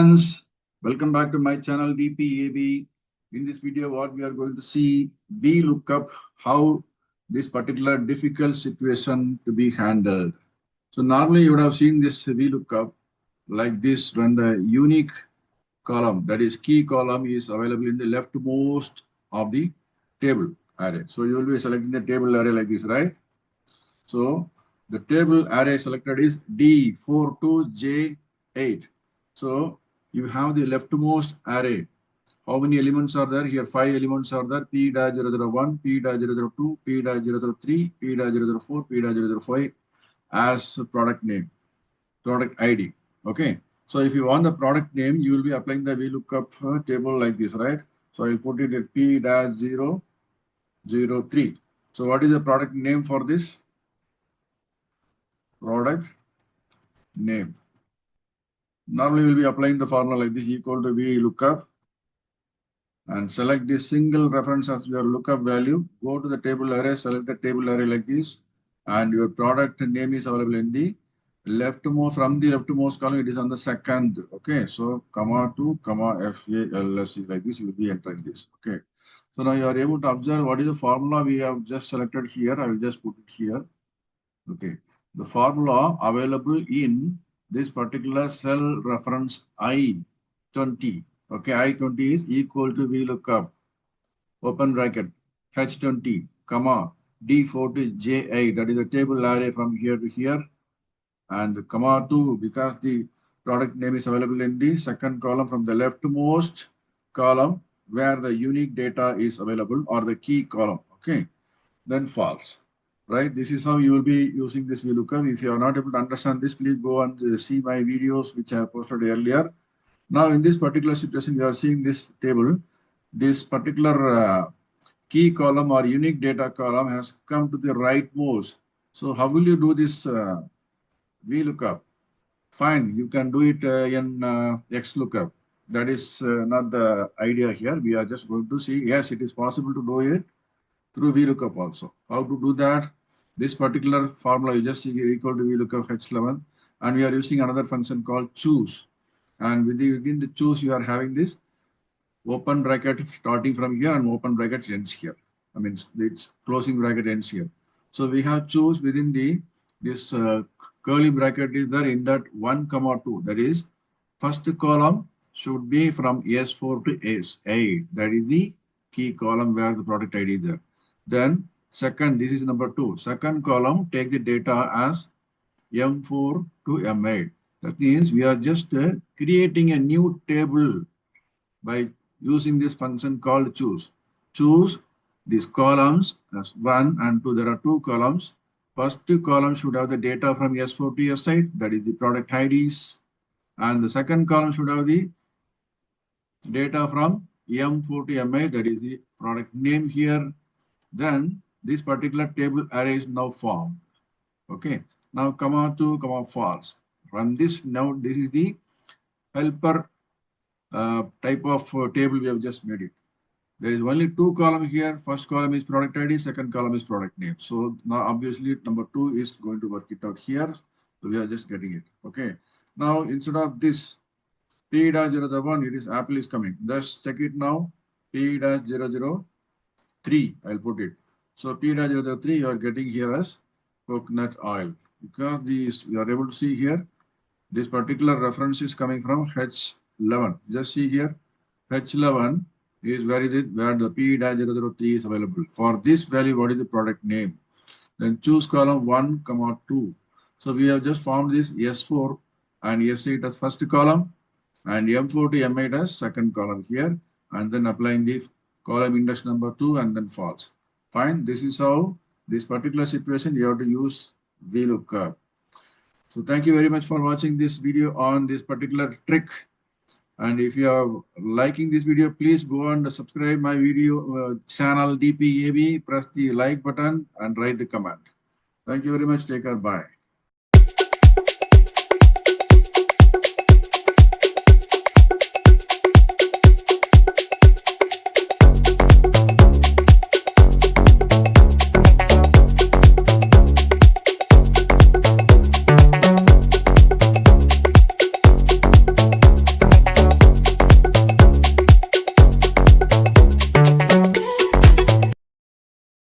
friends, welcome back to my channel DPAB. In this video, what we are going to see, VLOOKUP, how this particular difficult situation to be handled. So normally you would have seen this VLOOKUP like this when the unique column, that is key column, is available in the leftmost of the table array. So you will be selecting the table array like this, right? So the table array selected is D4 to J8. So you have the leftmost array. How many elements are there? Here 5 elements are there. P-001, P-002, P-003, P-004, P-005 as product name, product ID. Okay. So if you want the product name, you will be applying the VLOOKUP table like this, right? So I'll put it at P-003. So what is the product name for this? Product name. Normally we'll be applying the formula like this, equal to VLOOKUP, and select this single reference as your lookup value. Go to the table array, select the table array like this, and your product name is available in the leftmost, from the leftmost column, it is on the second. Okay, so comma 2, comma FALSE, like this, you will be entering this. Okay, so now you are able to observe what is the formula we have just selected here. I will just put it here. Okay, the formula available in this particular cell reference I20. Okay, I20 is equal to VLOOKUP, open bracket, H20, comma, D4 to J8, that is the table array from here to here, and comma 2, because the product name is available in the second column from the leftmost column where the unique data is available, or the key column. Okay, then false. Right, this is how you will be using this VLOOKUP. If you are not able to understand this, please go and see my videos which I have posted earlier. Now, in this particular situation, you are seeing this table. This particular key column or unique data column has come to the rightmost. So, how will you do this VLOOKUP? Fine, you can do it in XLOOKUP. That is not the idea here. We are just going to see, yes, it is possible to do it through VLOOKUP also. How to do that? This particular formula you just see here equal to VLOOKUP H11, and we are using another function called choose. And within the choose, you are having this open bracket starting from here and open bracket ends here. I mean, it's closing bracket ends here. So we have choose within this curly bracket is there in that 1, 2. That is, first column should be from S4 to S8. That is the key column where the product ID is there. Then second, this is number 2. Second column, take the data as M4 to M8. That means we are just creating a new table by using this function called choose. Choose these columns as 1 and 2. There are 2 columns. First column should have the data from S4 to S8. That is the product IDs. And the second column should have the data from M4 to M8. That is the product name here. Then this particular table array is now formed. Okay. Now comma 2, comma false. Run this. Now this is the helper type of table we have just made it. There is only 2 columns here. First column is product ID. Second column is product name. So now obviously number 2 is going to work it out here. So we are just getting it. Okay. Now instead of this P-001, it is Apple is coming. Just check it now. P-003. I'll put it. So P-003 you are getting here as coconut oil, because these you are able to see here this particular reference is coming from H11. Just see here H11 is where the P-003 is available. For this value, what is the product name? Then choose column 1, 2. So we have just found this S4 and S8 as first column and M4 to M8 as second column here, and then applying the column index number 2 and then false. Fine. This is how this particular situation you have to use VLOOKUP. So thank you very much for watching this video on this particular trick. And if you are liking this video, please go and subscribe my video channel DPAB, press the like button and write the comment. Thank you very much. Take care. Bye.